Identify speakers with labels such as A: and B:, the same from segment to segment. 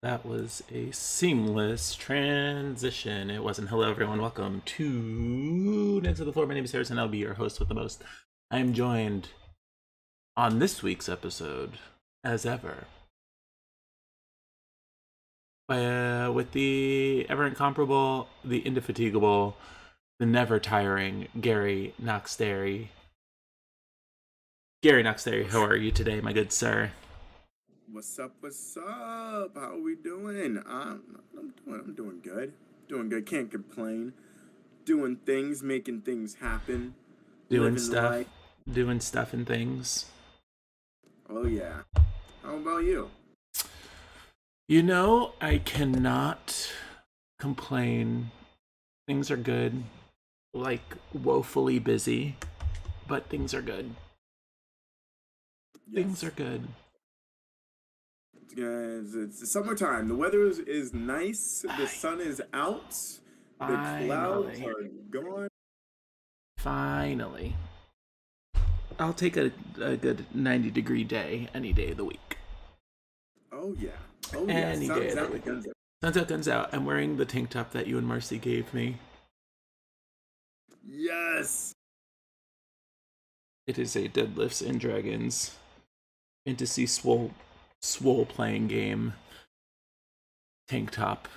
A: That was a seamless transition. It wasn't. Hello, everyone. Welcome to Next to the Floor. My name is Harrison. I'll be your host with the most. I am joined on this week's episode, as ever, with the ever incomparable, the indefatigable, the never tiring Gary Noxterry. Gary Noxterry, how are you today, my good sir?
B: What's up? What's up? How are we doing? I'm doing good. Doing good. Can't complain. Doing things, making things happen,
A: Doing
B: living
A: stuff,
B: life.
A: doing stuff and things.
B: Oh yeah. How about you?
A: You know, I cannot complain. Things are good. Like, woefully busy, but things are good. Things are
B: Yes.
A: good.
B: It's the summertime. The weather is nice. The sun is out. The clouds
A: Finally.
B: are gone.
A: Finally. I'll take a good 90-degree day any day of the week.
B: Oh yeah. Oh yeah.
A: Any day of the week. Suns out, guns out. I'm wearing the tank top that you and Marcy gave me.
B: Yes.
A: It is a Deadlifts and Dragons Fantasy Swole playing game tank top,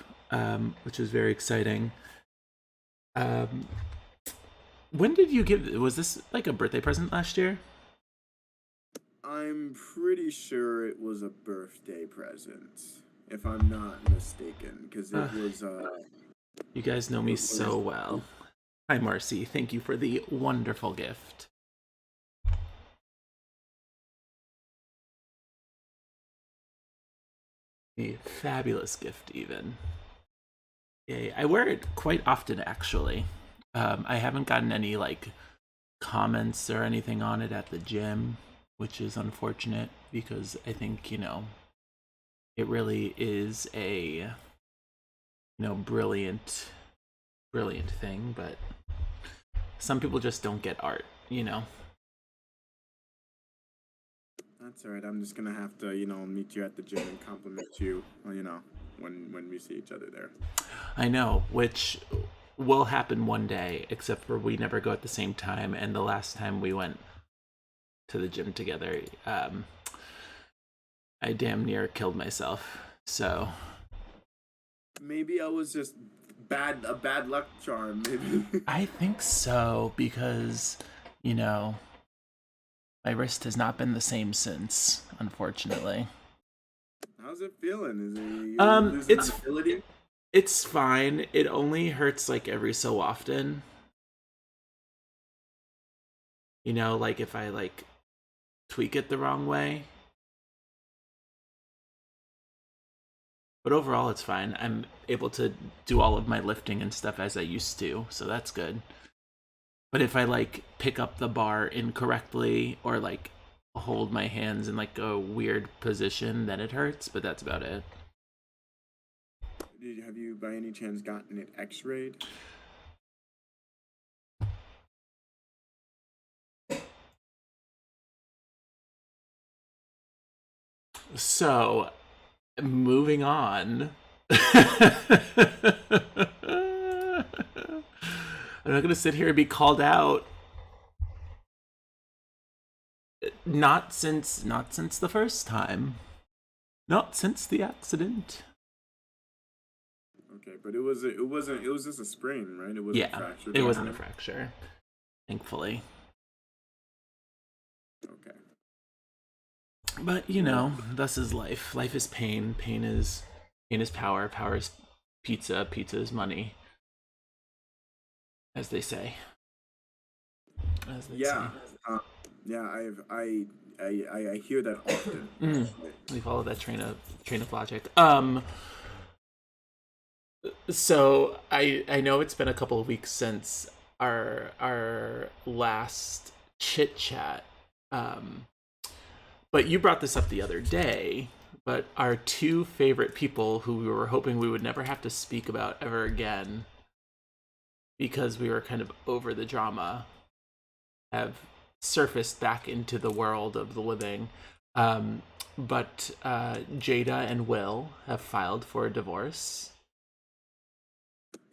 A: which is very exciting. When did you give? Was this like a birthday present last year?
B: I'm pretty sure it was a birthday present, if I'm not mistaken, because
A: Uh, you guys know me
B: it
A: so
B: was
A: well. Hi, Marcy. Thank you for the wonderful gift. The fabulous gift, even. Yay. I wear it quite often, actually. I haven't gotten any, like, comments or anything on it at the gym, which is unfortunate because I think, it really is a, brilliant thing, but some people just don't get art.
B: That's all right. I'm just gonna have to, meet you at the gym and compliment you, when we see each other there.
A: I know, which will happen one day, except for we never go at the same time. And the last time we went to the gym together, I damn near killed myself. So
B: Maybe I was just a bad luck charm. Maybe.
A: I think so because, you know, my wrist has not been the same since, unfortunately.
B: How's it feeling? Is it you
A: Um,
B: losing
A: it's
B: mobility?
A: it's fine. It only hurts like every so often. Like if I like tweak it the wrong way. But overall, it's fine. I'm able to do all of my lifting and stuff as I used to, so that's good. But if I like pick up the bar incorrectly or like hold my hands in like a weird position, then it hurts, but that's about it.
B: Have you, by any chance, gotten it X-rayed?
A: So, moving on. I'm not gonna sit here and be called out. Not since the first time. Not since the accident.
B: Okay, but it was just a sprain, right? It wasn't
A: Yeah,
B: fractured
A: it
B: or
A: wasn't a
B: anything.
A: fracture, thankfully.
B: Okay.
A: But
B: Well,
A: thus is life. Life is pain. Pain is power. Power is pizza. Pizza is money, as they say. As they say.
B: yeah, uh, yeah. I hear that often,
A: Mm,
B: actually.
A: we follow that train of logic. So I know it's been a couple of weeks since our last chit chat. Um, but you brought this up the other day. But our two favorite people who we were hoping we would never have to speak about ever again because we were kind of over the drama have surfaced back into the world of the living. Um, but Jada and Will have filed for a divorce.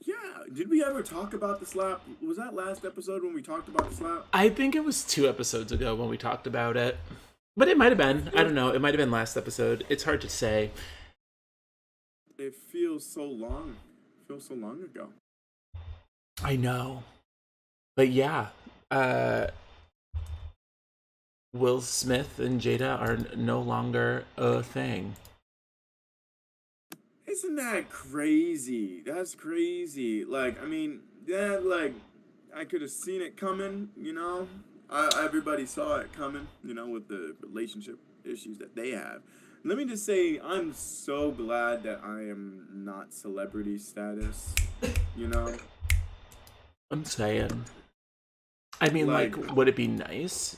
B: Yeah, did we ever talk about the slap? Was that last episode when we talked about the slap?
A: I think it was 2 episodes ago when we talked about it. But it might have been. I don't know. It might have been last episode. It's hard to say.
B: It feels so long. It feels so long ago.
A: I know. But yeah, Will Smith and Jada are no longer a thing.
B: Isn't that crazy? That's crazy. Like, I mean, yeah, like, I could have seen it coming, you know? Everybody saw it coming, you know, with the relationship issues that they have. Let me just say, I'm so glad that I am not celebrity status, you know?
A: I'm saying. I mean, like, would it be nice?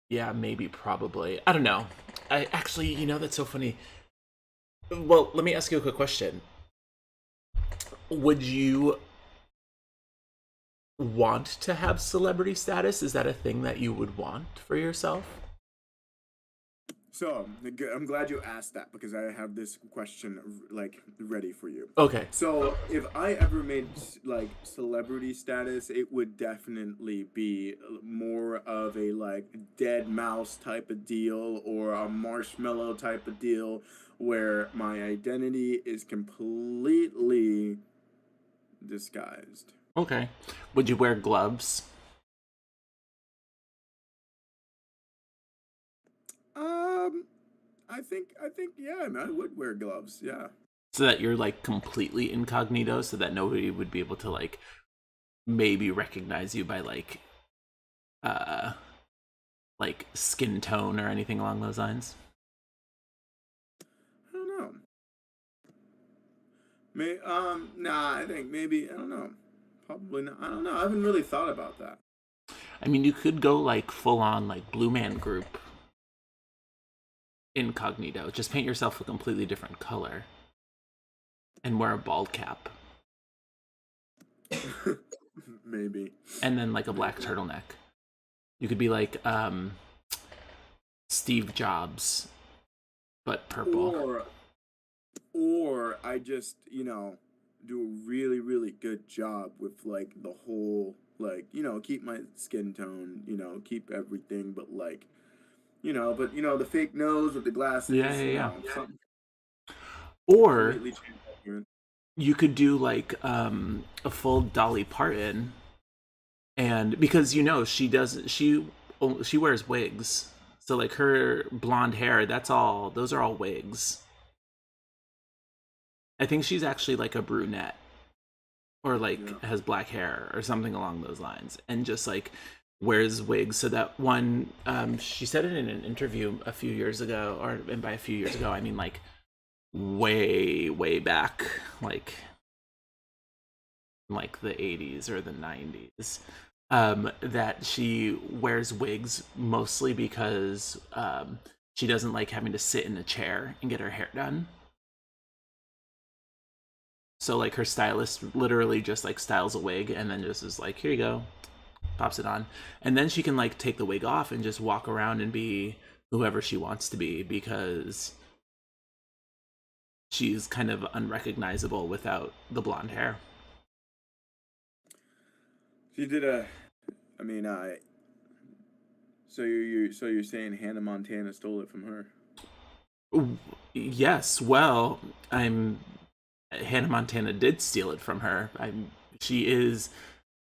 A: Yeah, maybe, probably. I don't know. I actually, that's so funny. Well, let me ask you a quick question. Would you want to have celebrity status? Is that a thing that you would want for yourself?
B: So, I'm glad you asked that because I have this question like ready for you.
A: Okay.
B: So, if I ever made like celebrity status, it would definitely be more of a like dead mouse type of deal or a marshmallow type of deal where my identity is completely disguised.
A: Okay. Would you wear gloves?
B: Um, I think, yeah, man, I would wear gloves. Yeah.
A: So that you're like completely incognito, so that nobody would be able to like maybe recognize you by uh like skin tone or anything along those lines.
B: I don't know. Nah, I think maybe, I don't know. Probably not. I don't know. I haven't really thought about that.
A: I mean, you could go like full on like Blue Man Group incognito. Just paint yourself a completely different color and wear a bald cap.
B: Maybe.
A: And then like a black turtleneck. You could be like Steve Jobs, but purple.
B: Or I just, do a really, really good job with like the whole, like, keep my skin tone, keep everything, but like, the fake nose with the glasses,
A: Yeah.
B: something
A: Or
B: completely changed.
A: you could do like a full Dolly Parton, and because she wears wigs, so like her blonde hair, those are all wigs. I think she's actually like a brunette or like has black hair or something along those lines, and just like wears wigs. So that one, she said it in an interview a few years ago, and by a few years ago I mean like way back, like the 80s or the 90s, that she wears wigs mostly because she doesn't like having to sit in a chair and get her hair done. So like her stylist literally just like styles a wig and then just is like, here you go, pops it on, and then she can like take the wig off and just walk around and be whoever she wants to be, because she's kind of unrecognizable without the blonde hair.
B: She did I mean, so you're saying Hannah Montana stole it from her?
A: Yes, well, Hannah Montana did steal it from her. She is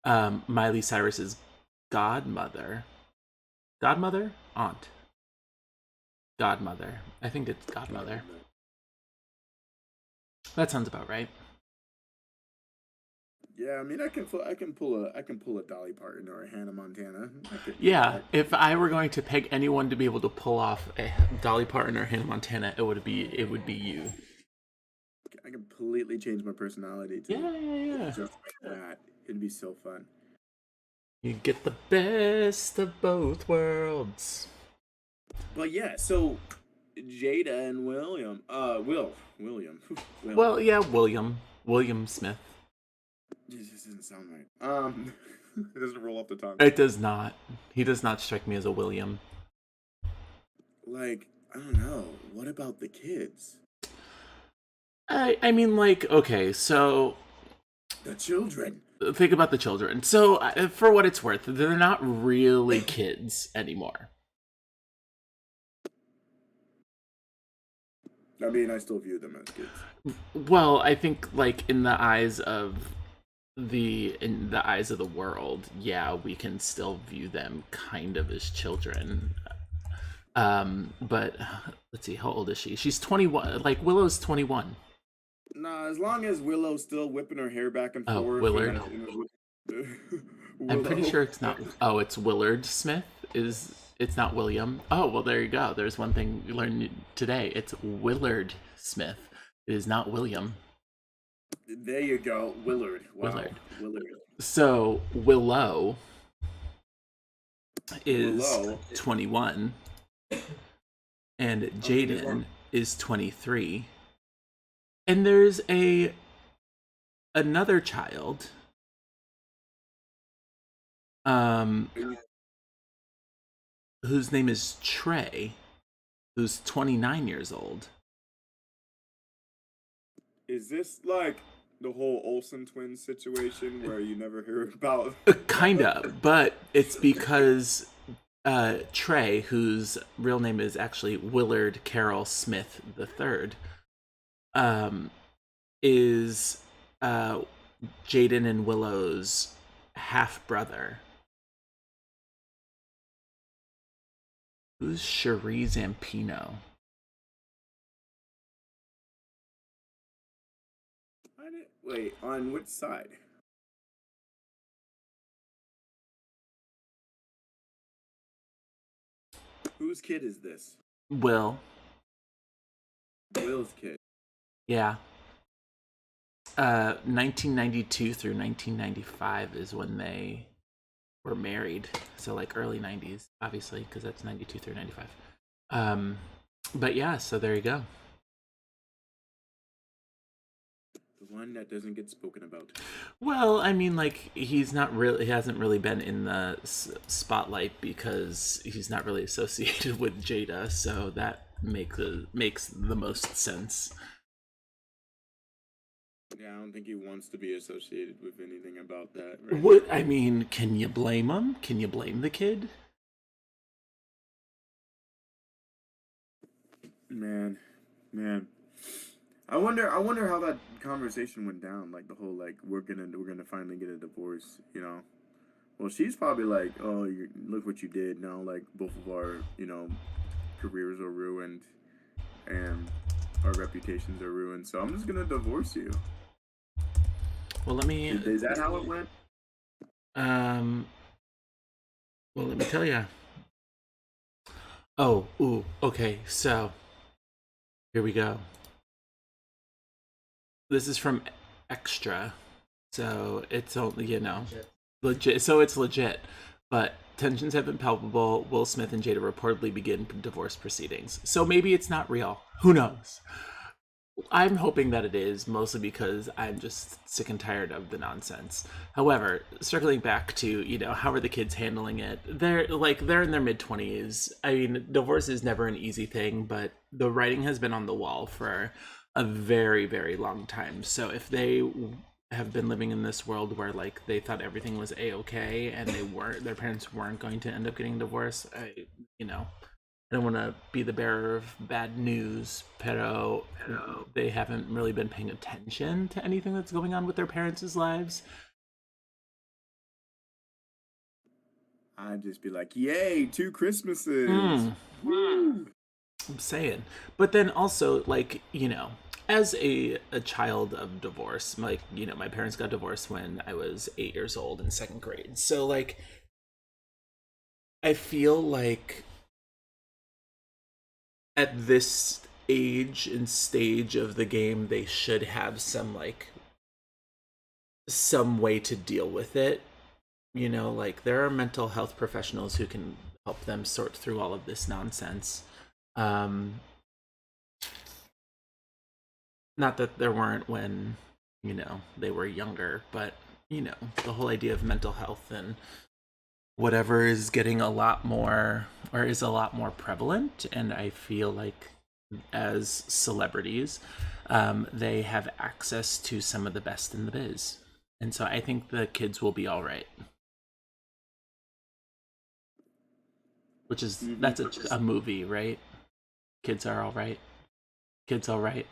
A: Miley Cyrus's godmother. Godmother? Aunt. Godmother. I think it's godmother. That sounds about right.
B: Yeah, I mean, I can pull a Dolly Parton or a Hannah Montana.
A: Yeah, if I were going to pick anyone to be able to pull off a Dolly Parton or Hannah Montana, it would be you.
B: I completely change my personality to
A: Yeah.
B: just like that. It'd be so fun.
A: You get the best of both worlds.
B: But yeah, so Jada and William.
A: Well, yeah, William Smith.
B: This doesn't sound right. It doesn't roll off the tongue.
A: It does not. He does not strike me as a William.
B: Like, I don't know. What about the kids?
A: I mean, like, okay, so
B: The children.
A: think about the children. So, for what it's worth, they're not really kids anymore.
B: I mean, I still view them as kids.
A: Well, I think, like, in the eyes of the world, yeah, we can still view them kind of as children. But let's see, how old is she? She's 21. Like, Willow's 21.
B: Nah, as long as Willow's still whipping her hair back and
A: Oh,
B: forth,
A: Willard. I'm pretty
B: Willow.
A: sure it's not. Oh, it's Willard Smith. It's not William? Oh, well, there you go. There's one thing you learned today. It's Willard Smith. It is not William.
B: There you go, Willard. Wow,
A: Willard.
B: Willard.
A: So Willow is
B: Willow.
A: 21, and Jaden is 23, and there's another child. Whose name is Trey, who's 29 years old.
B: Is this like the whole Olsen twins situation where you never hear about?
A: Kinda, but it's because Trey, whose real name is actually Willard Carroll Smith III, is Jaden and Willow's half brother. Who's Cherie Zampino?
B: Wait, on which side? Whose kid is this?
A: Will.
B: Will's kid.
A: Yeah. 1992 through 1995 is when they were married. So like early 90s, obviously, because that's 92 through 95. But yeah, so there you go.
B: The one that doesn't get spoken about.
A: Well, I mean, like, he hasn't really been in the spotlight because he's not really associated with Jada, so that makes the most sense.
B: Yeah, I don't think he wants to be associated with anything about that. Right?
A: What, I mean, can you blame him? Can you blame the kid?
B: Man. I wonder how that conversation went down. Like the whole like we're gonna finally get a divorce. You know. Well, she's probably like, oh, look what you did. Now, like both of our careers are ruined, and our reputations are ruined. So I'm just gonna divorce you.
A: Well, let me.
B: Is that how it went?
A: Well, let me tell you. Oh, ooh, okay. So here we go. This is from Extra, so it's only legit. So it's legit, but tensions have been palpable. Will Smith and Jada reportedly begin divorce proceedings. So maybe it's not real. Who knows? I'm hoping that it is, mostly because I'm just sick and tired of the nonsense. However, circling back to, how are the kids handling it? They're in their mid-20s. I mean, divorce is never an easy thing, but the writing has been on the wall for a very, very long time. So if they have been living in this world where, like, they thought everything was A-okay and their parents weren't going to end up getting divorced, I don't want to be the bearer of bad news, pero they haven't really been paying attention to anything that's going on with their parents' lives.
B: I'd just be like, yay, 2 Christmases. Woo.
A: I'm saying. But then also, like, as a child of divorce, like, my parents got divorced when I was 8 years old in 2nd grade. So, like, I feel like at this age and stage of the game, they should have some way to deal with it. Like, there are mental health professionals who can help them sort through all of this nonsense. Not that there weren't when, they were younger, but, the whole idea of mental health and whatever is getting a lot more, or is a lot more prevalent. And I feel like as celebrities, they have access to some of the best in the biz. And so I think the kids will be all right. Which is, that's a movie, right? Kids are all right. Kids all right.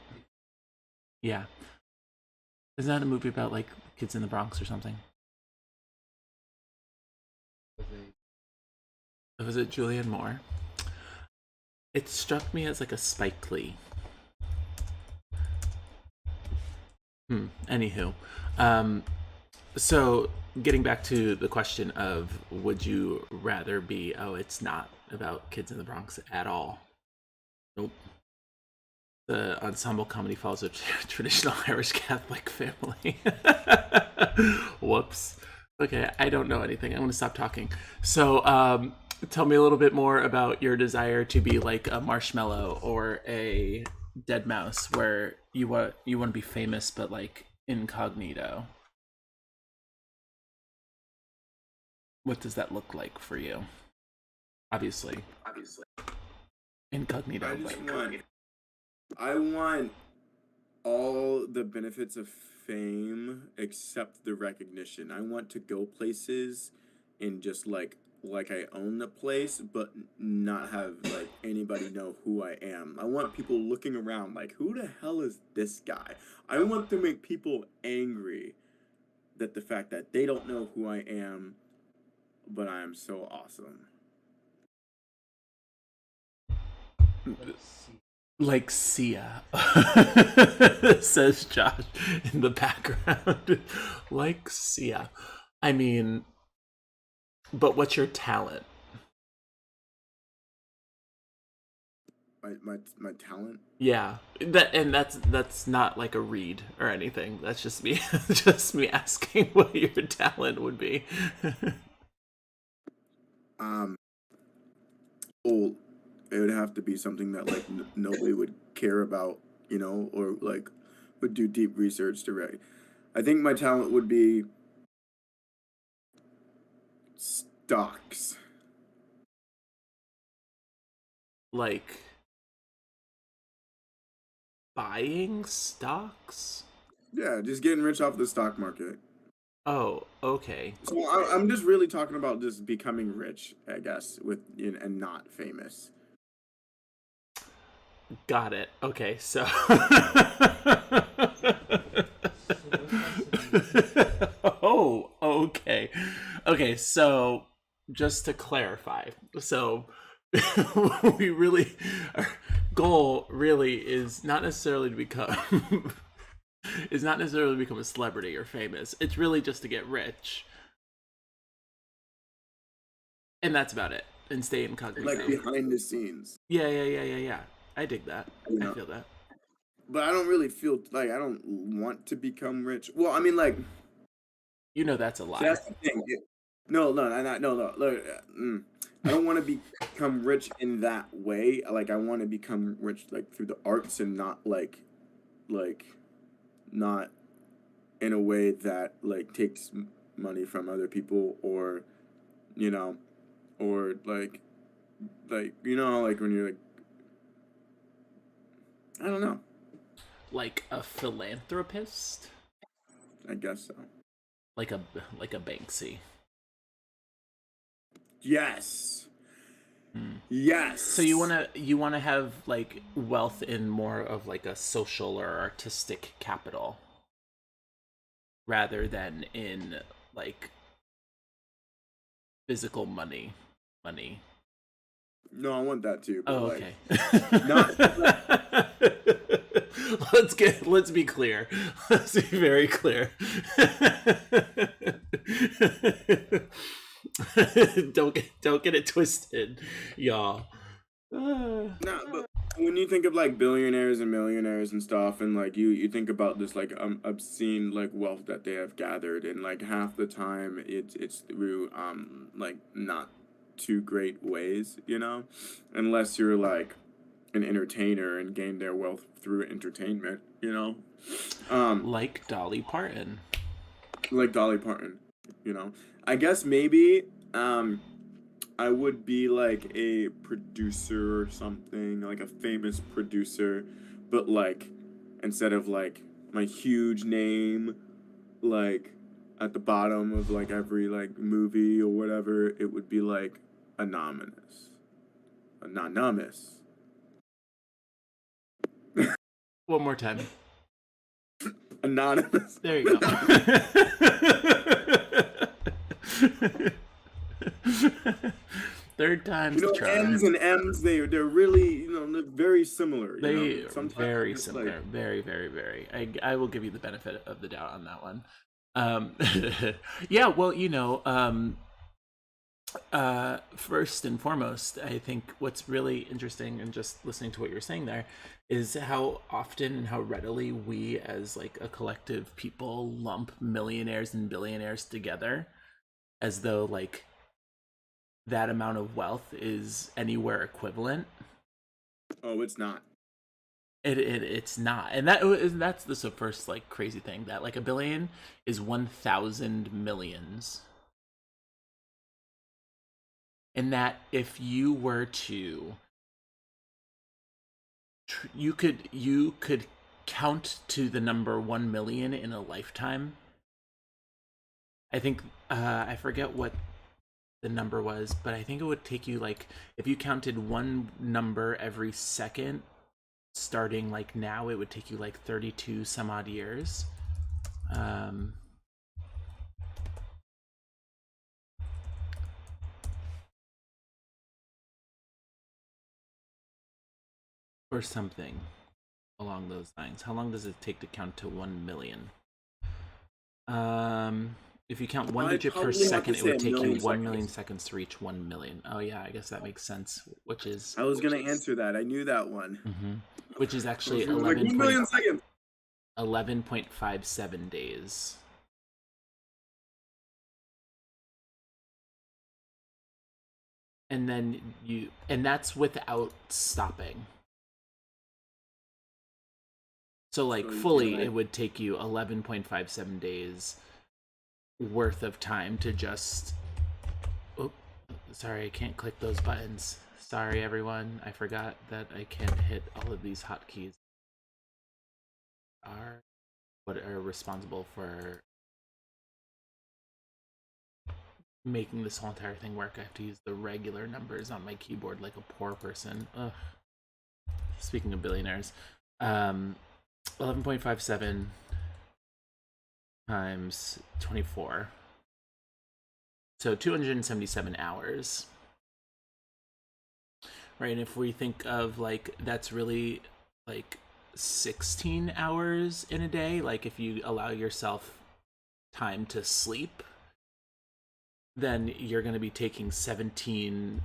A: Yeah. Isn't that a movie about like kids in the Bronx or something? Was it Julianne Moore? It struck me as like a Spike Lee. Anywho, so getting back to the question of would you rather be? Oh, it's not about kids in the Bronx at all. Nope. The ensemble comedy follows a traditional Irish Catholic family. Whoops. Okay, I don't know anything. I'm going to stop talking. So, tell me a little bit more about your desire to be like a marshmallow or a dead mouse, where you want to be famous, but like incognito. What does that look like for you? Obviously, incognito.
B: I want all the benefits of fame except the recognition. I want to go places and just like I own the place, but not have like anybody know who I am. I want people looking around like, who the hell is this guy? I want to make people angry that the fact that they don't know who I am, but I am so awesome.
A: Like Sia, says Josh in the background. Like Sia. I mean, but what's your talent?
B: My talent?
A: Yeah, that's not like a read or anything. That's just me, just me asking what your talent would be.
B: Um, well, it would have to be something that like nobody would care about, you know, or like would do deep research to write. I think my talent would be stocks.
A: Like buying stocks?
B: Yeah, just getting rich off the stock market.
A: Oh, okay.
B: So I'm just really talking about just becoming rich, I guess, with and not famous.
A: Got it. Okay, so oh, okay. Okay, so just to clarify. So we really, our goal really is not necessarily to become is not necessarily to become a celebrity or famous. It's really just to get rich. And that's about it. And stay incognito.
B: Like behind the scenes.
A: Yeah. I dig that.
B: You
A: I
B: know?
A: feel that.
B: But I don't really feel like I don't want to become rich. Well, I mean, like,
A: You know that's a lie.
B: that's the thing. No, no. Look, I don't want to become rich in that way. Like, I want to become rich like through the arts and not like, not in a way that like takes money from other people or, you know, or like you know, like when you're like, I don't know.
A: Like a philanthropist?
B: I guess so.
A: Like a Banksy.
B: Yes. Yes.
A: So you wanna have like wealth in more of like a social or artistic capital rather than in like physical money.
B: No, I want that too. But
A: Oh,
B: like,
A: okay.
B: not
A: Let's be clear. Let's be very clear. Don't get it twisted, y'all.
B: no, but when you think of like billionaires and millionaires and stuff, and like you think about this like obscene like wealth that they have gathered, and like half the time it's through like not too great ways, you know, unless you're like an entertainer and gain their wealth through entertainment, you know,
A: Like Dolly Parton.
B: like Dolly Parton, you know. I guess maybe Um, I would be like a producer or something, like a famous producer, but like instead of like my huge name, like at the bottom of like every like movie or whatever, it would be like anonymous, anonymous,
A: One more time.
B: anonymous.
A: There you go. Third time's
B: You
A: the
B: know, N's
A: charm.
B: and M's, they're really, they're very similar. You know,
A: They
B: sometimes
A: very
B: I'm just like,
A: similar, very, very, very. I will give you the benefit of the doubt on that one. Um, yeah, well, first and foremost, I think what's really interesting, and just listening to what you're saying there, is how often and how readily we, as like a collective people, lump millionaires and billionaires together, as though like that amount of wealth is anywhere equivalent.
B: oh, it's not.
A: It's not, and that's the first like crazy thing, that like a billion is 1,000 millions, and that if you were to you could count to the number 1 million in a lifetime. I think I forget what the number was, but I think it would take you like, if you counted one number every second starting like now, it would take you like 32 some odd years. Um, or something along those lines. How long does it take to count to 1 million? If you count one
B: I'd
A: digit per
B: probably have to
A: second, it
B: say
A: would
B: a
A: take you
B: million
A: 1 million
B: seconds.
A: seconds to reach 1 million. Oh yeah, I guess that makes sense. Which is
B: I was gonna answer that. I knew that one.
A: mhm, which is
B: I
A: actually
B: was like 1 million seconds.
A: 11.57 days. And then and that's without stopping. So like
B: So you can
A: fully,
B: like,
A: it would take you 11.57 days worth of time to just, oh, sorry, I can't click those buttons. Sorry everyone, I forgot that I can't hit all of these hotkeys. Are what are responsible for making this whole entire thing work. I have to use the regular numbers on my keyboard like a poor person. Ugh. Speaking of billionaires, 11.57 times 24, so 277 hours, right? And if we think of like, that's really like 16 hours in a day, like if you allow yourself time to sleep, then you're going to be taking 17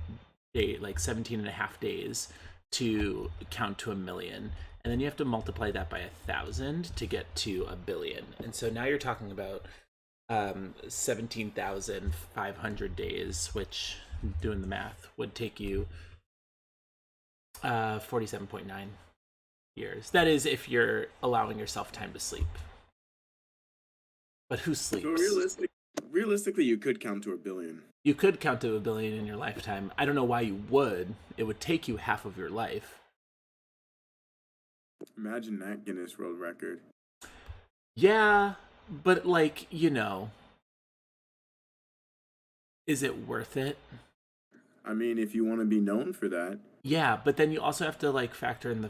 A: and a half days to count to 1 million, and then you have to multiply that by 1,000 to get to 1 billion. And so now you're talking about 17,500 days, which, doing the math, would take you 47.9 years. That is if you're allowing yourself time to sleep. But who
B: so
A: sleeps?
B: realistically, you could count to 1 billion.
A: You could count to 1 billion in your lifetime. I don't know why you would. It would take you half of your life.
B: Imagine that Guinness World Record.
A: Yeah, but like, is it worth it?
B: I mean, if you want to be known for that.
A: Yeah, but then you also have to like factor in the,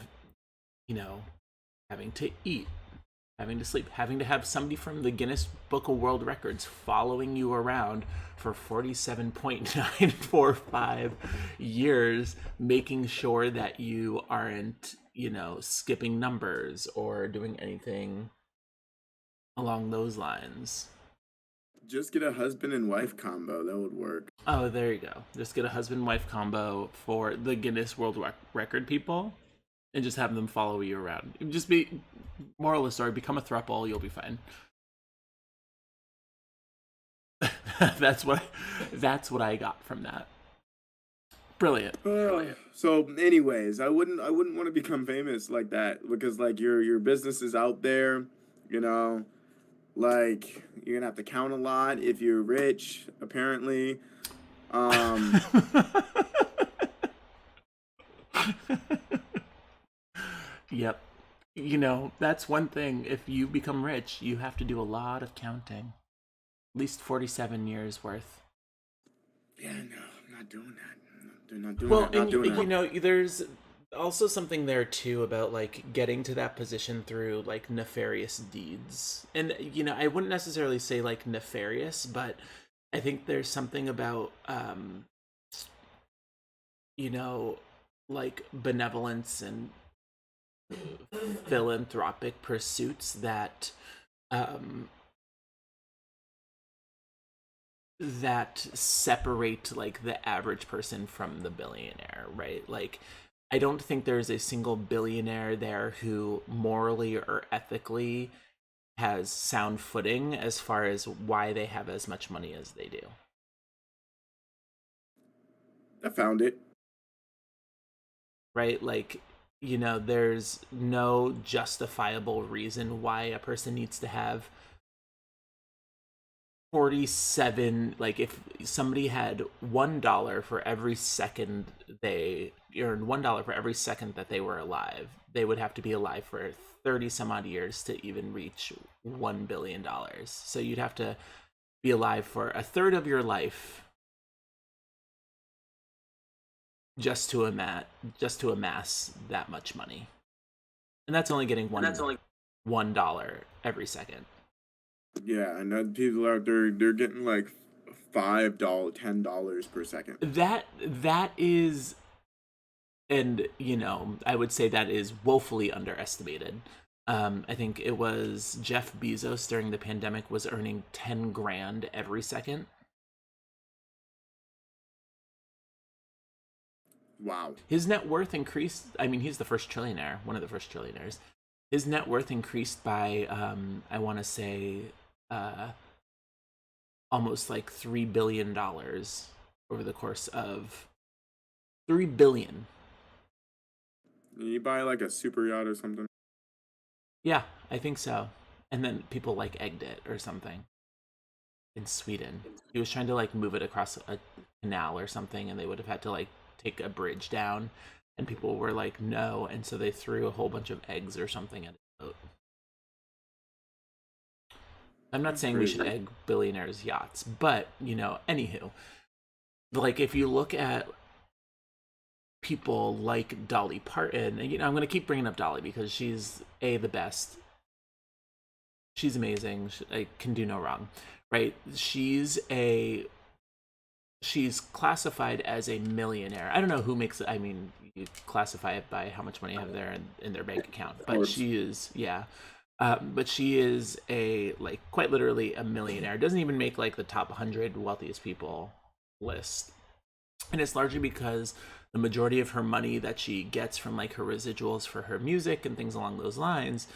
A: you know, having to eat, having to sleep, having to have somebody from the Guinness Book of World Records following you around for 47.945 years, making sure that you aren't, skipping numbers or doing anything along those lines.
B: Just get a husband and wife combo. That would work.
A: Oh, there you go. Just get a husband-wife combo for the Guinness World Record people, and just have them follow you around. Just be, moral of the story, become a throuple, you'll be fine. that's what I got from that. Brilliant.
B: So, anyways, I wouldn't want to become famous like that, because like your business is out there, you know, like you're gonna have to count a lot if you're rich, apparently. Um,
A: Yep. That's one thing. If you become rich, you have to do a lot of counting. At least 47 years worth.
B: yeah, no, I'm not doing that. Not doing
A: Well,
B: that.
A: and
B: Not doing that.
A: there's also something there too about like getting to that position through like nefarious deeds. And I wouldn't necessarily say like nefarious, but I think there's something about you know, like benevolence and philanthropic pursuits um that separate like the average person from the billionaire, right? Like I don't think there's a single billionaire there who morally or ethically has sound footing as far as why they have as much money as they do.
B: I found it.
A: Right? Like, there's no justifiable reason why a person needs to have 47, like if somebody had $1 for every second they earned $1 for every second that they were alive, they would have to be alive for 30 some odd years to even reach $1 billion. So you'd have to be alive for a third of your life just to amass that much money, and that's only getting $1 every second.
B: Yeah, and then people out there, they're getting like $5, $10 per second.
A: That is, and I would say that is woefully underestimated. I think it was Jeff Bezos during the pandemic was earning 10 grand every second.
B: Wow.
A: His net worth increased. I mean, he's the first trillionaire, one of the first trillionaires. His net worth increased by, I want to say, uh, almost like $3 billion over the course of 3 billion.
B: You buy like a super yacht or something.
A: Yeah, I think so. And then people like egged it or something in Sweden. He was trying to like move it across a canal or something, and they would have had to like take a bridge down, and people were like, no, and so they threw a whole bunch of eggs or something at a boat. I'm not
B: That's
A: saying we
B: crazy.
A: should egg billionaires' yachts, but anywho, like if you look at people like Dolly Parton, and I'm gonna keep bringing up Dolly because she's the best. She's amazing. I can do no wrong, right? She's classified as a millionaire. I don't know who makes it. I mean, you classify it by how much money you have there in their bank account.
B: Of
A: But
B: course.
A: she is, yeah. But she is a like quite literally a millionaire. Doesn't even make like the top 100 wealthiest people list, and it's largely because the majority of her money that she gets from like her residuals for her music and things along those lines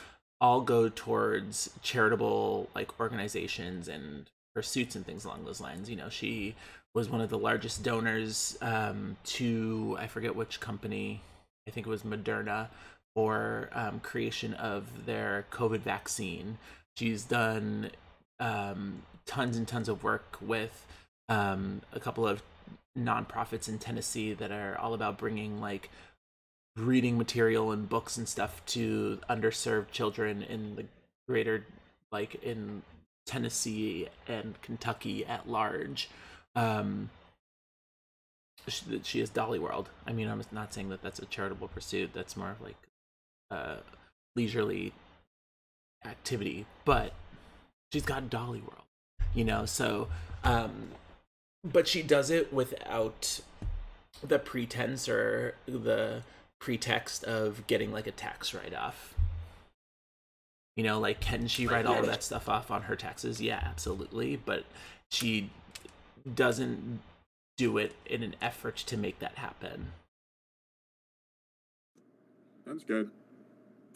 A: all go towards charitable like organizations and pursuits and things along those lines. She was one of the largest donors to, I forget which company, I think it was Moderna, for creation of their COVID vaccine. She's done tons and tons of work with a couple of nonprofits in Tennessee that are all about bringing like reading material and books and stuff to underserved children in the greater, like in Tennessee and Kentucky at large. She is Dolly World. I mean, I'm not saying that that's a charitable pursuit. That's more of like a leisurely activity, but she's got Dolly World, so but she does it without the pretense or the pretext of getting like a tax write-off. Like can she write all of that stuff off on her taxes? Yeah, absolutely, but she doesn't do it in an effort to make that happen.
B: That's good.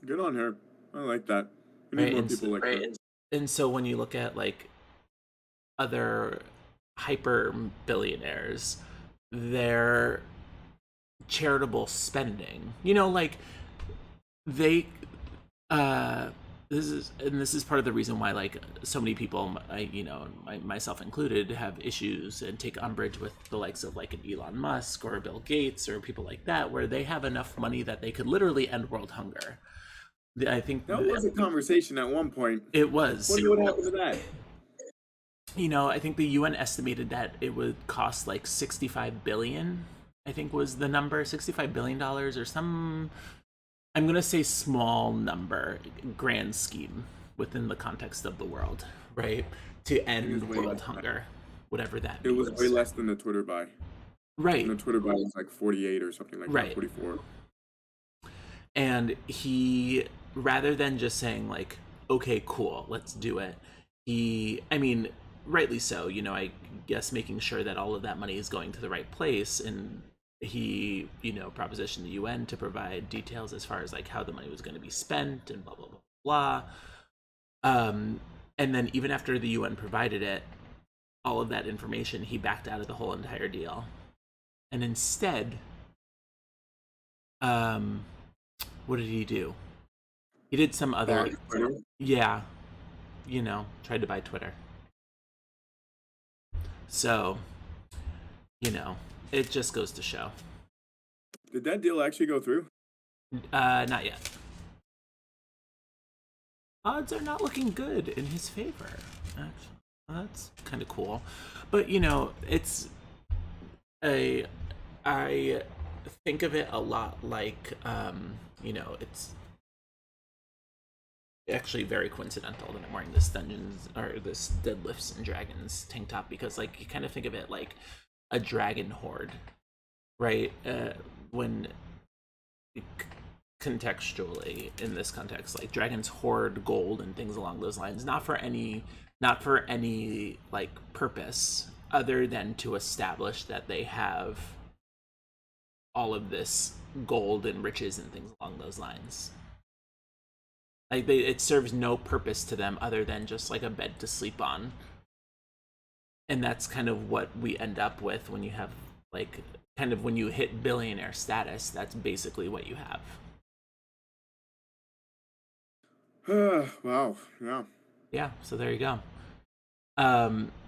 B: Good on her. I like that. We need
A: Right,
B: more people like her.
A: and so when you look at like other hyper billionaires, their charitable spending, like they this is part of the reason why like so many people, myself included, have issues and take umbrage with the likes of like an Elon Musk or Bill Gates or people like that, where they have enough money that they could literally end world hunger. I think
B: That was a conversation at one point.
A: it was.
B: Wonder what happened to that.
A: I think the UN estimated that it would cost like 65 billion, I think was the number, $65 billion or some, I'm going to say small number, grand scheme within the context of the world, right? To end world hunger, whatever that means.
B: It was way less than the Twitter buy.
A: Right.
B: And the Twitter buy was like 48 or something like
A: Right.
B: that, 44.
A: And he, rather than just saying like, okay, cool, let's do it, rightly so, I guess making sure that all of that money is going to the right place, and he, propositioned the UN to provide details as far as like how the money was going to be spent and blah blah blah blah. And then even after the UN provided it, all of that information, he backed out of the whole entire deal, and instead, what did he do? He did some other, yeah, tried to buy Twitter. So, it just goes to show.
B: Did that deal actually go through?
A: Not yet. Odds are not looking good in his favor, actually. That's kind of cool. But, I think of it a lot like, it's actually very coincidental that I'm wearing this this Deadlifts and Dragons tank top, because like you kind of think of it like a dragon horde, right? When contextually in this context, like dragons hoard gold and things along those lines, not for any like purpose other than to establish that they have all of this gold and riches and things along those lines. Like it serves no purpose to them other than just like a bed to sleep on. And that's kind of what we end up with when you have like kind of when you hit billionaire status. That's basically what you have.
B: Wow. Yeah.
A: Yeah, so there you go.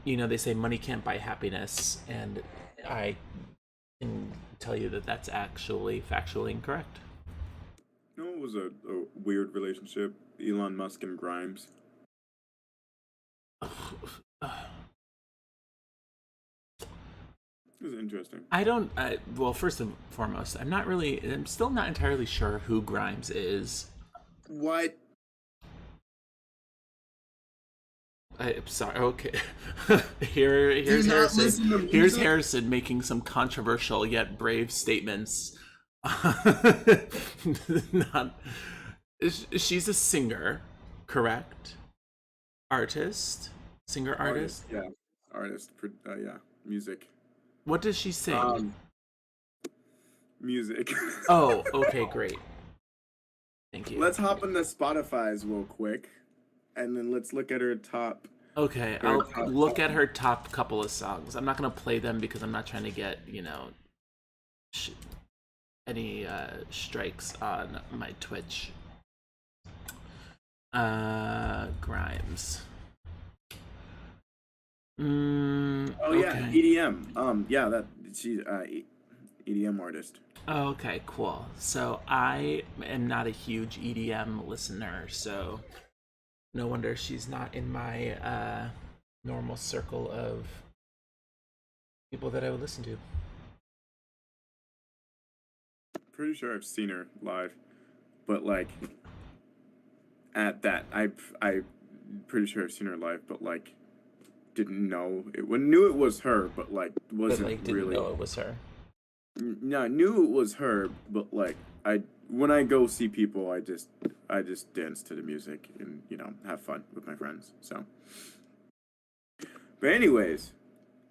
A: They say money can't buy happiness, and I can tell you that that's actually factually incorrect.
B: It was a weird relationship, Elon Musk and Grimes. It was interesting.
A: Well, first and foremost, I'm still not entirely sure who Grimes is.
B: What?
A: I'm sorry. Okay. Here's Harrison. Here's Harrison making some controversial yet brave statements. She's a singer, correct? Singer artist.
B: Yeah, artist. Yeah, music.
A: What does she sing?
B: Music.
A: Oh, okay, great. Thank you.
B: Let's hop into Spotify's real quick, and then let's look at her top.
A: Okay, I'll look at her top couple of songs. I'm not gonna play them because I'm not trying to get any strikes on my Twitch. Grimes.
B: Yeah, EDM. Yeah, she's EDM artist.
A: Okay, cool. So I am not a huge EDM listener, so no wonder she's not in my normal circle of people that I would listen to.
B: Pretty sure I've seen her live, but like at that, I'm pretty sure I've seen her live, but like didn't know it. Knew it was her, but like wasn't
A: didn't
B: really
A: know it was her.
B: No, I knew it was her, but like when I go see people, I just dance to the music and have fun with my friends. So, but anyways,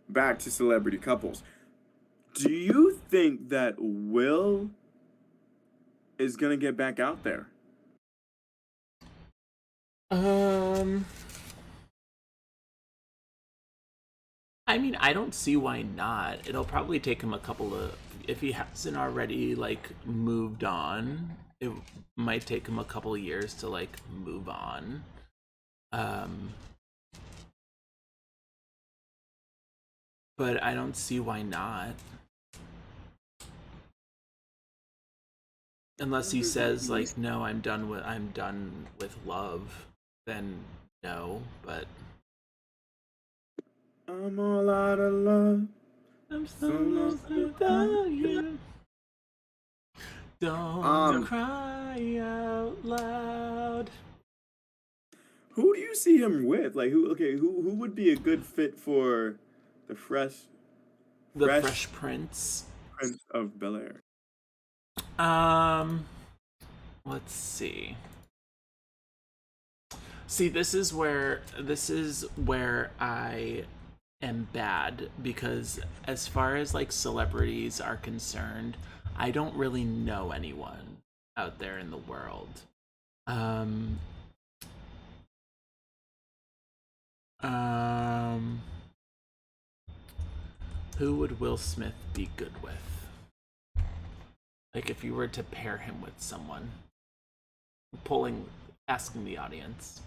B: back to celebrity couples. Do you think that Will is gonna get back out there?
A: I don't see why not. It'll probably take him if he hasn't already like moved on, it might take him a couple years to like move on. But I don't see why not. Unless he says like, no, I'm done with love, then no, but
B: I'm all out of love.
A: I'm so lost without you. Don't cry out loud.
B: Who do you see him with? Like who would be a good fit for the Fresh
A: Prince
B: of Bel-Air?
A: Let's see. See, this is where I am bad, because as far as like celebrities are concerned, I don't really know anyone out there in the world. Who would Will Smith be good with? Like if you were to pair him with someone. Asking the audience.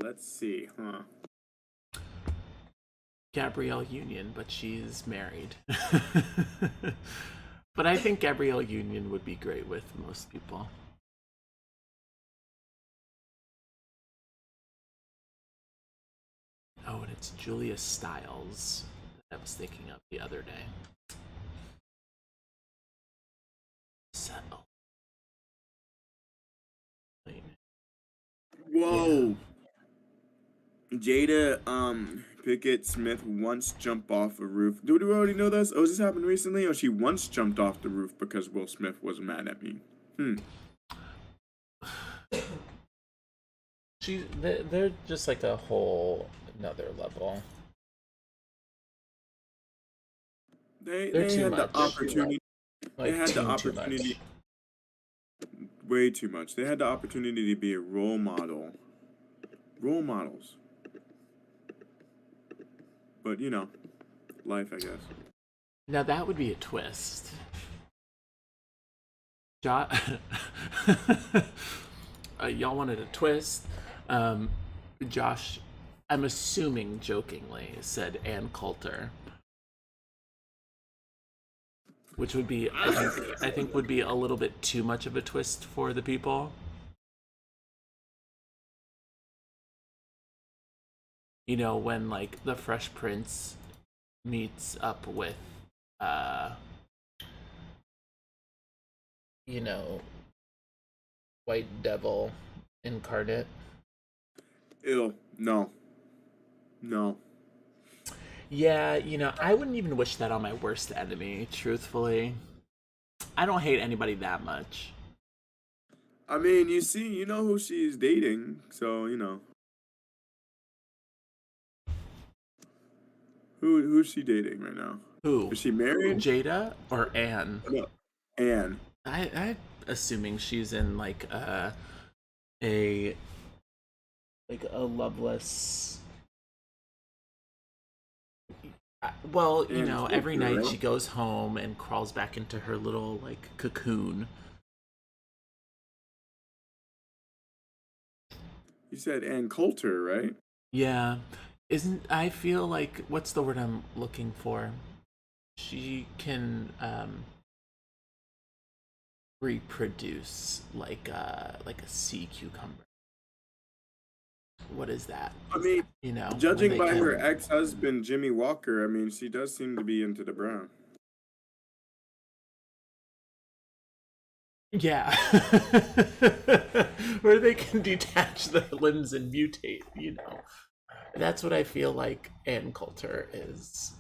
B: Let's see,
A: Gabrielle Union, but she's married. But I think Gabrielle Union would be great with most people. Oh, and it's Julia Stiles that I was thinking of the other day. Settle.
B: Whoa. Yeah. Jada Pickett Smith once jumped off a roof. Do we already know this? Oh, has this happened recently? Or she once jumped off the roof because Will Smith was mad at me?
A: They're just like a whole another level.
B: They had the opportunity. Like, they had the opportunity. Way too much. They had the opportunity to be a role model. Role models. But, you know, life, I guess.
A: Now that would be a twist. Y'all wanted a twist. Josh, I'm assuming jokingly, said Ann Coulter. Which would be, I think would be a little bit too much of a twist for the people. You know, when like the Fresh Prince meets up with you know, White Devil incarnate.
B: Ew, no.
A: Yeah, you know, I wouldn't even wish that on my worst enemy, truthfully. I don't hate anybody that much.
B: I mean, you know who she's dating, so, you know. Who's she dating right now?
A: Who?
B: Is she married?
A: Jada or Anne?
B: No, Anne.
A: I'm assuming she's in like a loveless. Well, you know, every night she goes home and crawls back into her little like cocoon.
B: You said Ann Coulter, right?
A: Yeah. I feel like, what's the word I'm looking for? She can reproduce like a sea cucumber. What is that?
B: I mean,
A: you know,
B: judging by her ex-husband Jimmy Walker, I mean, she does seem to be into the brown.
A: Yeah. Where they can detach the limbs and mutate, you know. That's what I feel like Ann Coulter is.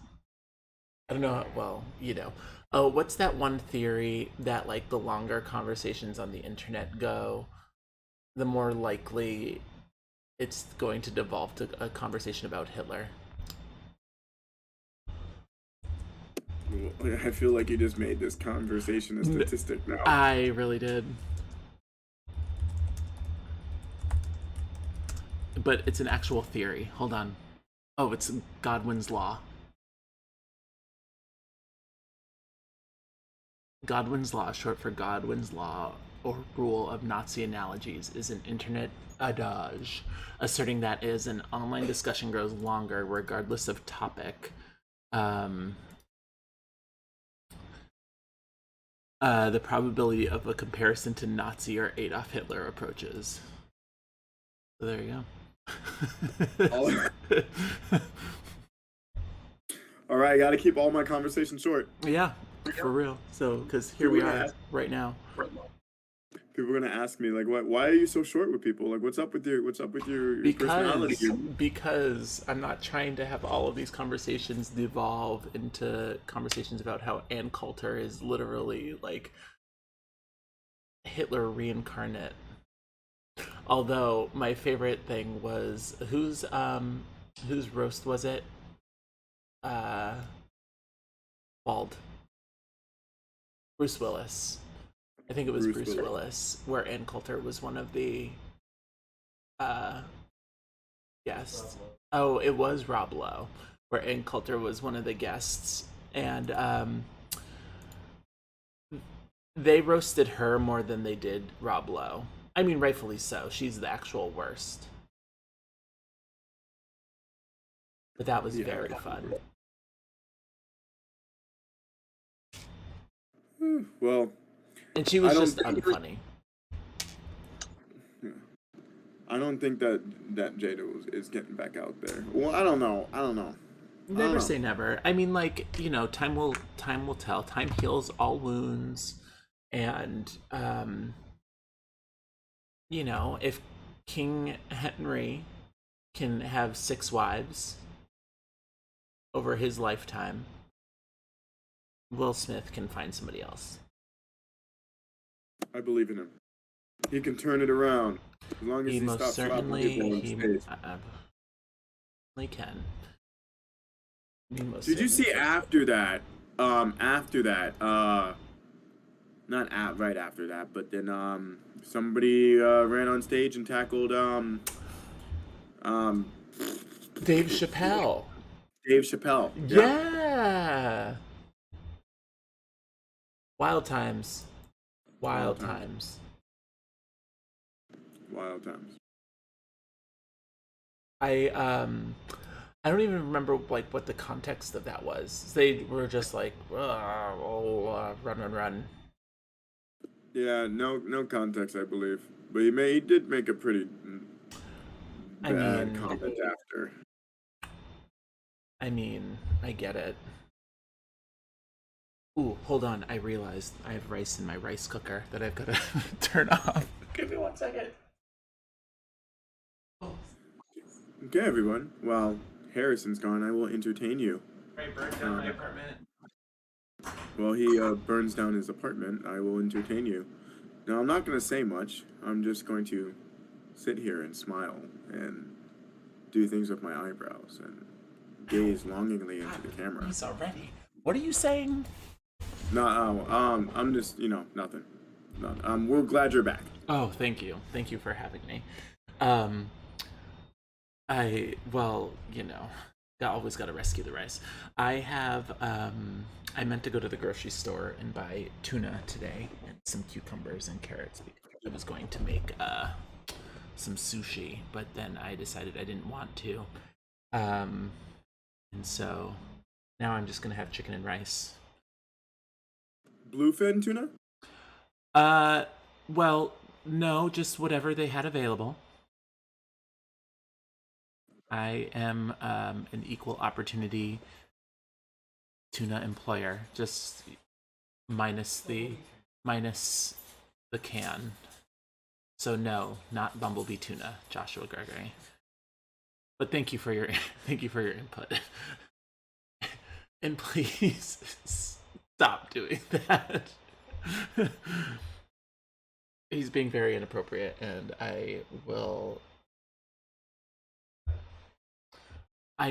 A: I don't know. Well, you know. Oh, what's that one theory that like the longer conversations on the internet go, the more likely it's going to devolve to a conversation about Hitler?
B: I feel like you just made this conversation a statistic now.
A: I really did. but it's an actual theory. Hold on. Oh, it's Godwin's Law. Godwin's Law, short for Godwin's Law or Rule of Nazi Analogies, is an internet adage asserting that as an online discussion grows longer, regardless of topic, the probability of a comparison to Nazi or Adolf Hitler approaches. So there you go.
B: All right, I got to keep all my conversations short.
A: Yeah, for real. So, because here we are right now.
B: People are gonna ask me like, "What? Why are you so short with people? Like, what's up with your personality?"
A: Because I'm not trying to have all of these conversations devolve into conversations about how Ann Coulter is literally like Hitler reincarnate. Although my favorite thing was whose roast was it? Bald. Bruce Willis. I think it was Bruce Willis, where Ann Coulter was one of the guests. Oh, it was Rob Lowe, where Ann Coulter was one of the guests, and they roasted her more than they did Rob Lowe. I mean, rightfully so. She's the actual worst. But that was very fun.
B: Well,
A: and she was just unfunny.
B: I don't think that Jada is getting back out there. Well, I don't know.
A: Never say never. I mean, like, you know, time will tell. Time heals all wounds, and you know, if King Henry can have 6 wives over his lifetime, Will Smith can find somebody else.
B: I believe in him. He can turn it around as long as he
A: most
B: stops
A: certainly
B: people in space.
A: Can.
B: Did you see after that? Not right after that, but then somebody ran on stage and tackled
A: Dave Chappelle.
B: Yeah.
A: Wild times. I don't even remember like what the context of that was. They were just like, run.
B: Yeah, no context, I believe. But he did make a pretty bad comment after.
A: I mean, I get it. Ooh, hold on. I realized I have rice in my rice cooker that I've got to turn off. Give me 1 second.
B: Okay, everyone. While Harrison's gone, I will entertain you.
A: Right, burn down my apartment.
B: While he burns down his apartment, I will entertain you. Now, I'm not going to say much. I'm just going to sit here and smile and do things with my eyebrows and gaze longingly into the camera.
A: He's already. What are you saying?
B: No, I'm just, nothing. We're glad you're back.
A: Oh, thank you. Thank you for having me. Always got to rescue the rice. I meant to go to the grocery store and buy tuna today and some cucumbers and carrots because I was going to make some sushi, but then I decided I didn't want to. And so now I'm just gonna have chicken and rice.
B: Bluefin tuna?
A: Well, no, just whatever they had available. I am an equal opportunity tuna employer, just minus the can. So no, not Bumblebee tuna, Joshua Gregory. But thank you for your input. And please stop doing that. He's being very inappropriate, and I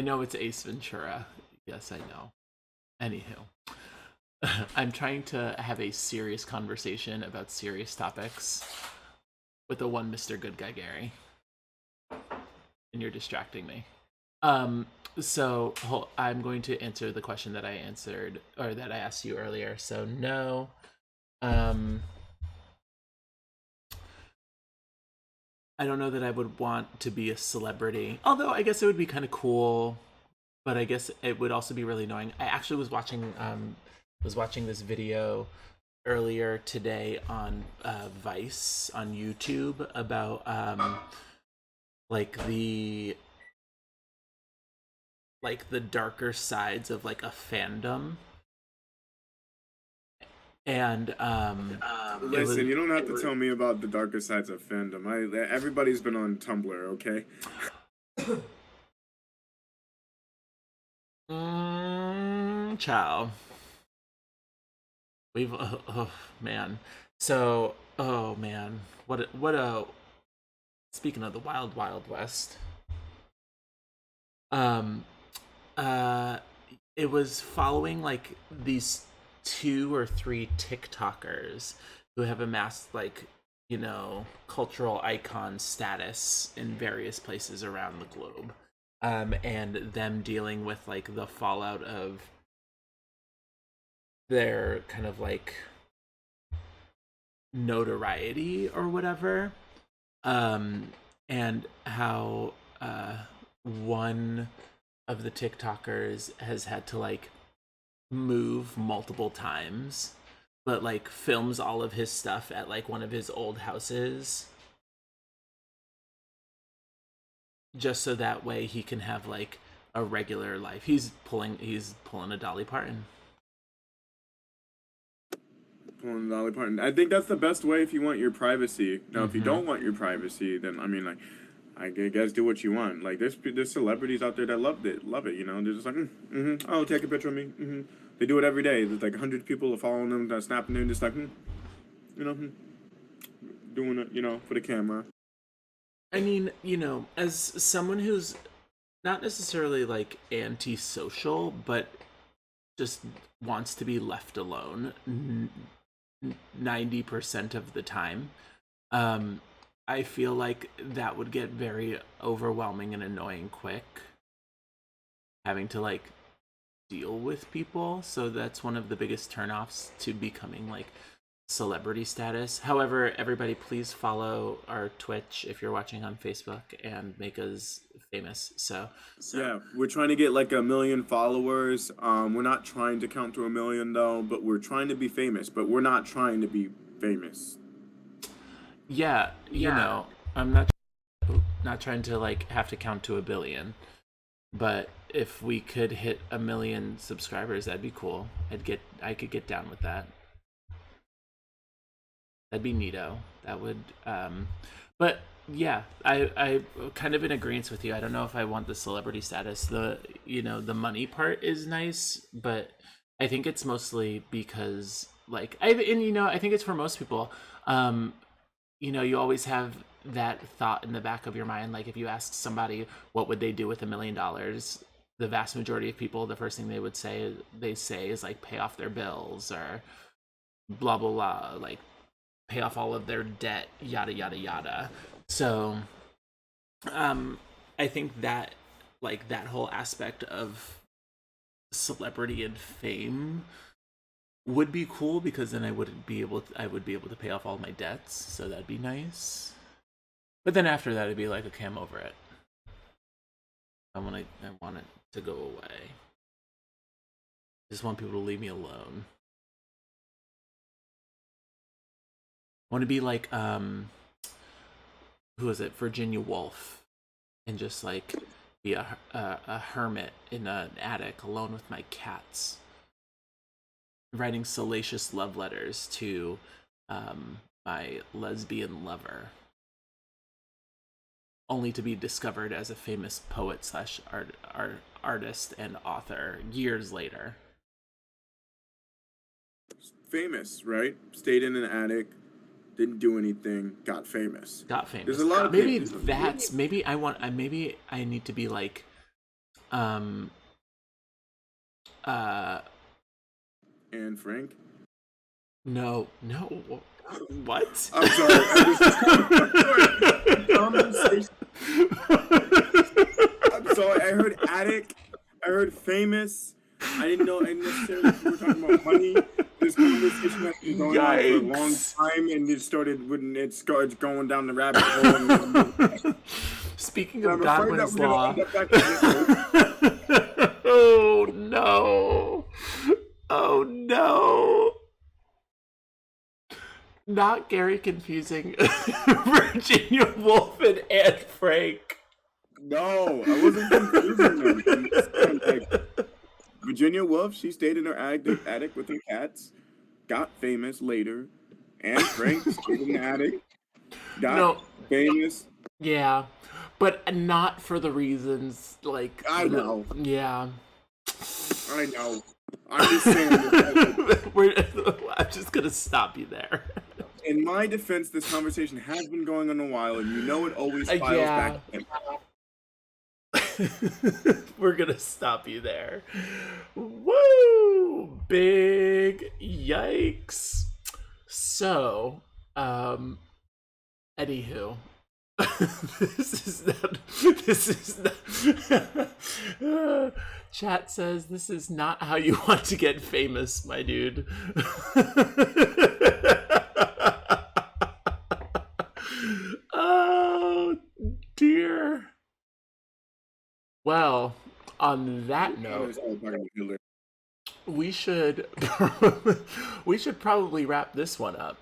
A: know it's Ace Ventura. Yes, I know. Anywho, I'm trying to have a serious conversation about serious topics with the one Mr. Good Guy Gary. and you're distracting me. So I'm going to answer the question that I answered, or that I asked you earlier. So no. I don't know that I would want to be a celebrity. Although I guess it would be kind of cool, but I guess it would also be really annoying. I actually was watching this video earlier today on Vice on YouTube about like the darker sides of like a fandom. And
B: listen, you don't have to tell me about the darker sides of fandom. Everybody's been on Tumblr, okay?
A: Ciao. We've oh man. So man, what a speaking of the wild west. It was following like these 2 or 3 TikTokers who have amassed like, you know, cultural icon status in various places around the globe. And them dealing with like the fallout of their kind of like notoriety or whatever. And how one of the TikTokers has had to like move multiple times, but like films all of his stuff at like one of his old houses, just so that way he can have like a regular life. He's pulling a Dolly Parton.
B: Dolly Parton. I think that's the best way if you want your privacy. Now, if you don't want your privacy, then I mean, like, I guess do what you want. Like, there's celebrities out there that love it. You know, they're just like, oh, take a picture of me. They do it every day. There's like 100 people following them, that snapping them, just like, you know, doing it, you know, for the camera.
A: I mean, you know, as someone who's not necessarily like antisocial, but just wants to be left alone 90% of the time, I feel like that would get very overwhelming and annoying quick, having to like deal with people. So that's one of the biggest turnoffs to becoming like celebrity status. However, everybody please follow our Twitch if you're watching on Facebook and make us famous. So
B: yeah, we're trying to get like 1 million followers. We're not trying to count to 1 million though, but we're trying to be famous, but we're not trying to be famous.
A: Yeah, you know, I'm not trying to like have to count to 1 billion, but if we could hit 1 million subscribers, that'd be cool. I could get down with that. That'd be neato. That would but yeah, I kind of in agreement with you. I don't know if I want the celebrity status. The the money part is nice, but I think it's mostly because like I think it's for most people. You always have that thought in the back of your mind. Like if you ask somebody what would they do with $1 million, the vast majority of people, the first thing they say is like pay off their bills or blah blah blah, like pay off all of their debt, yada yada yada. So I think that like that whole aspect of celebrity and fame would be cool, because then I would be able to pay off all my debts, so that'd be nice. But then after that, it'd be like, okay, I'm over it. I want it to go away. I just want people to leave me alone. I want to be like who is it, Virginia Woolf, and just like be a hermit in an attic alone with my cats, writing salacious love letters to my lesbian lover, only to be discovered as a famous poet slash artist and author years later.
B: Famous, right? Stayed in an attic, didn't do anything, got famous.
A: There's
B: a lot of
A: maybe
B: things.
A: maybe I need to be like
B: Anne Frank?
A: No. What?
B: I'm sorry. So I heard addict, I heard famous. I didn't know necessarily if we were talking about money. This conversation has been going on for a long
A: Yikes.
B: time, and it started when it's going down the rabbit hole. And
A: Speaking of
B: I'm afraid that
A: Godwin's
B: we're gonna
A: Law.
B: end up back in this.
A: Oh no. Oh no. Not Gary confusing Virginia Woolf and Anne Frank.
B: No, I wasn't confusing them. I'm just saying, like, Virginia Woolf, she stayed in her attic with her cats, got famous later. Anne Frank stayed in the attic, got
A: No,
B: famous.
A: yeah, but not for the reasons like
B: I know,
A: yeah.
B: I know. I'm just saying. That,
A: I'm just gonna stop you there.
B: in my defense, this conversation has been going on a while, and you know it always files
A: Yeah.
B: back in.
A: We're gonna stop you there. Woo! Big yikes. So, anywho. This is not chat says this is not how you want to get famous, my dude. Oh dear. Well, on that note, we should we should probably wrap this one up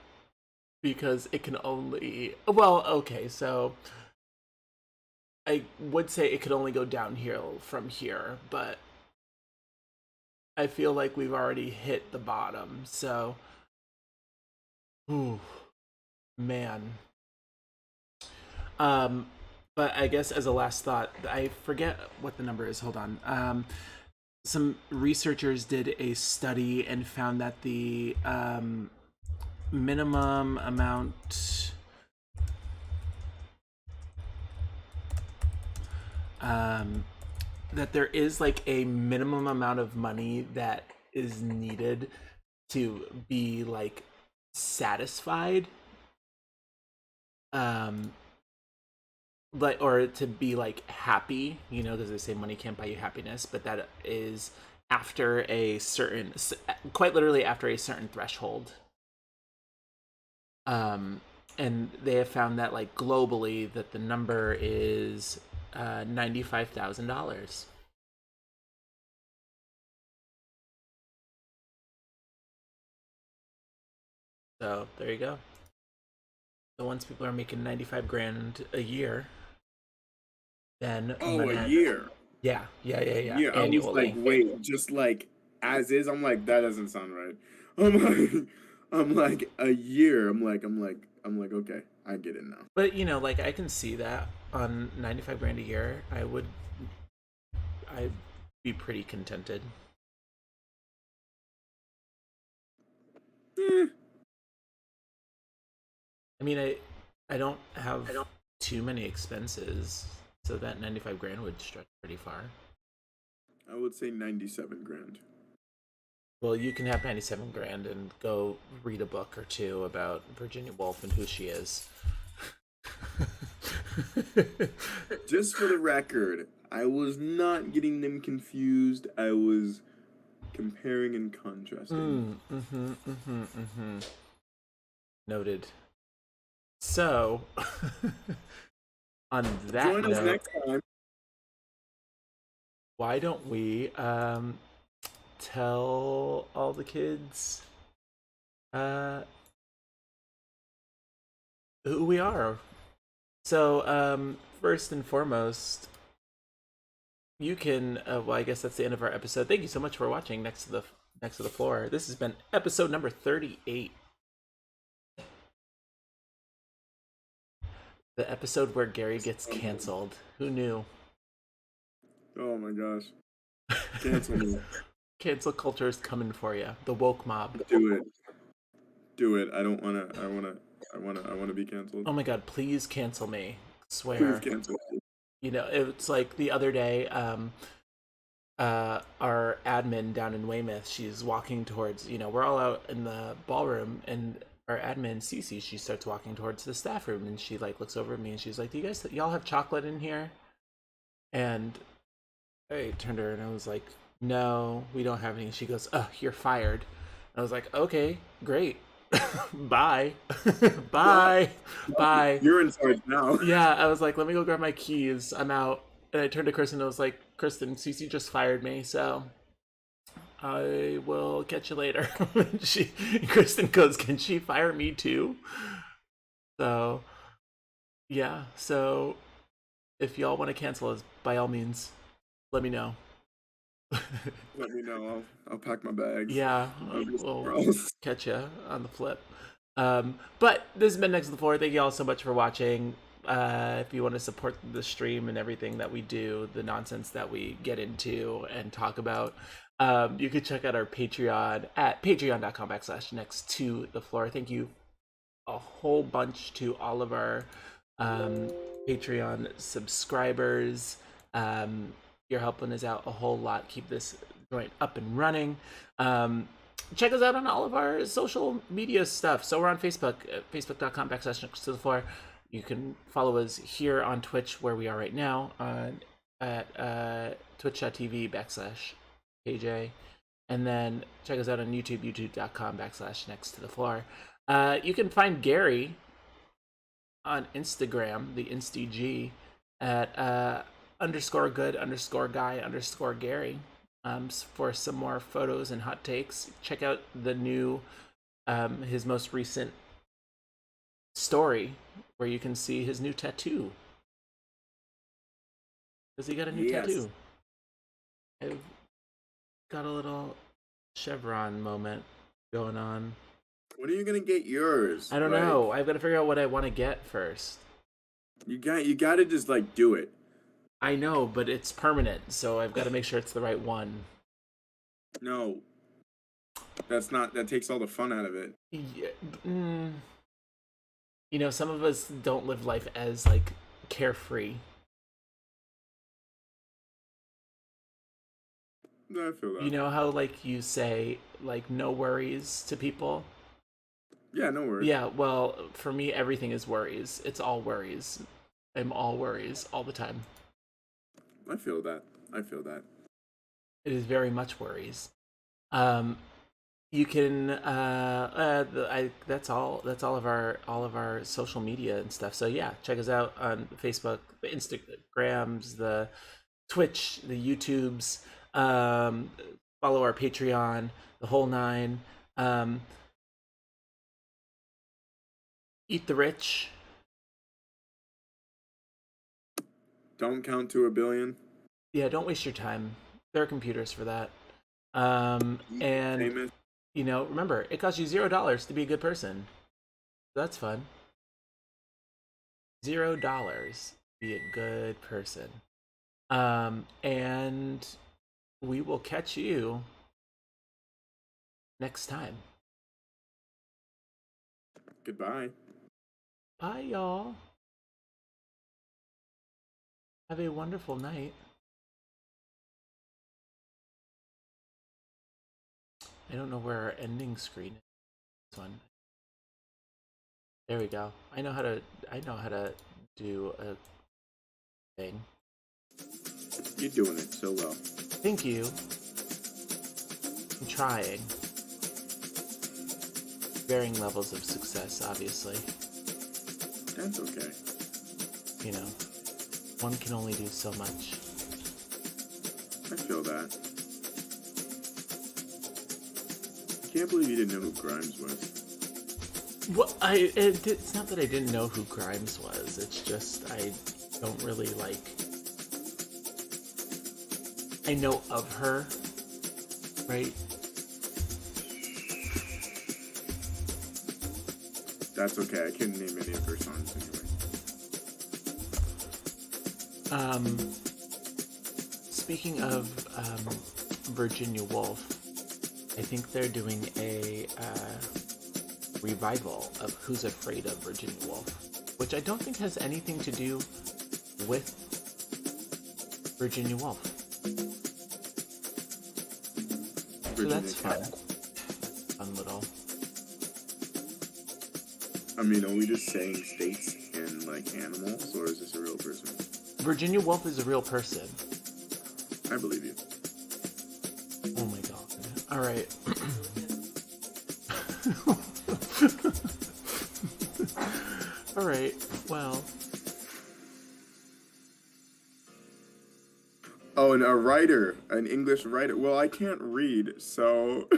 A: because it can only okay, so I would say it could only go downhill from here, but I feel like we've already hit the bottom, so ooh, man. But I guess as a last thought, I forget what the number is. Hold on. Some researchers did a study and found that the minimum amount that there is like a minimum amount of money that is needed to be like satisfied, like, or to be like happy, you know, because they say money can't buy you happiness, but that is after a certain, quite literally after a certain threshold. And they have found that like globally that the number is $95,000. So there you go. So once people are making 95 grand a year, then
B: a year.
A: Yeah.
B: Yeah, I
A: annually.
B: was like, wait, just like as is. I'm like, that doesn't sound right. I'm like a year. I'm like, okay, I get it now.
A: But you know, like I can see that on 95 grand a year, I'd be pretty contented. I mean, I don't have too many expenses, so that 95 grand would stretch pretty far.
B: I would say 97 grand.
A: Well, you can have 97 grand and go read a book or two about Virginia Woolf and who she is.
B: Just for the record, I was not getting them confused. I was comparing and contrasting.
A: Noted. So, on that
B: Join us
A: note,
B: next time.
A: why don't we tell all the kids who we are? So, first and foremost, you can. Well, I guess that's the end of our episode. Thank you so much for watching. Next to the floor. This has been episode number 38. The episode where Gary gets canceled. Who knew?
B: Oh my gosh! Cancel me.
A: Cancel culture is coming for you. The woke mob.
B: Do it. I don't wanna. I wanna be canceled.
A: Oh my god! Please cancel me. Swear.
B: Please cancel me.
A: You know, it's like the other day. Our admin down in Weymouth, she's walking towards. You know, we're all out in the ballroom, and our admin Cece, she starts walking towards the staff room, and she like looks over at me, and she's like, "Do y'all have chocolate in here?" And I turned to her and I was like, no, we don't have any. She goes, oh, you're fired. I was like, okay, great. Bye.
B: What?
A: Bye. Bye.
B: You're in charge now.
A: Yeah, I was like, let me go grab my keys. I'm out. And I turned to Kristen and I was like, Kristen, Cece just fired me, so I will catch you later. Kristen goes, can she fire me too? So, yeah. So, if y'all want to cancel us, by all means, let me know.
B: Let me know. I'll pack my bags.
A: Yeah,
B: I'll go somewhere
A: we'll
B: else.
A: catch you on the flip. But this has been Next to the Floor. Thank you all so much for watching. If you want to support the stream and everything that we do, the nonsense that we get into and talk about, you can check out our Patreon at patreon.com/next to the floor. Thank you a whole bunch to all of our Patreon subscribers. You're helping us out a whole lot. Keep this joint up and running. Check us out on all of our social media stuff. So we're on Facebook, facebook.com/next to the floor. You can follow us here on Twitch, where we are right now, at twitch.tv/KJ. And then check us out on YouTube, youtube.com/next to the floor. You can find Gary on Instagram, the InstaG, at _good_guy_Gary, for some more photos and hot takes. Check out the new, his most recent story, where you can see his new tattoo. Because he got a new tattoo. I've got a little chevron moment going on.
B: When are you gonna get yours?
A: I don't know. I've got to figure out what I want to get first.
B: You gotta just like do it.
A: I know, but it's permanent, so I've got to make sure it's the right one.
B: No. That takes all the fun out of it.
A: Yeah, you know, some of us don't live life as like carefree.
B: I feel that.
A: You know how like you say like no worries to people?
B: Yeah, no worries.
A: Yeah, well, for me everything is worries. It's all worries. I'm all worries all the time.
B: I feel that.
A: It is very much worries. You can that's all of our social media and stuff. So yeah, check us out on Facebook, the Instagrams, the Twitch, the YouTubes. Follow our Patreon, the whole nine. Eat the rich.
B: Don't count to 1 billion.
A: Yeah, don't waste your time. There are computers for that. And
B: Famous.
A: you know, remember, it costs you $0 to be a good person. That's fun. $0 to be a good person. And we will catch you next time.
B: Goodbye.
A: Bye, y'all. Have a wonderful night. I don't know where our ending screen is. This one. There we go. I know how to do a thing.
B: You're doing it so well.
A: Thank you. I'm trying. Varying levels of success, obviously.
B: That's okay.
A: You know, one can only do so much.
B: I feel that. I can't believe you didn't know who Grimes was.
A: Well, it's not that I didn't know who Grimes was. It's just I don't really like. I know of her, right?
B: That's okay. I couldn't name any of her songs anyway.
A: Speaking of Virginia Woolf, I think they're doing a revival of Who's Afraid of Virginia Woolf, which I don't think has anything to do with Virginia Woolf. So that's fun. Fun little.
B: I mean, are we just saying states and like animals, or is this a real person?
A: Virginia Woolf is a real person.
B: I believe you.
A: Oh my god. All right. All right. Well.
B: Oh, and a writer, an English writer. Well, I can't read, so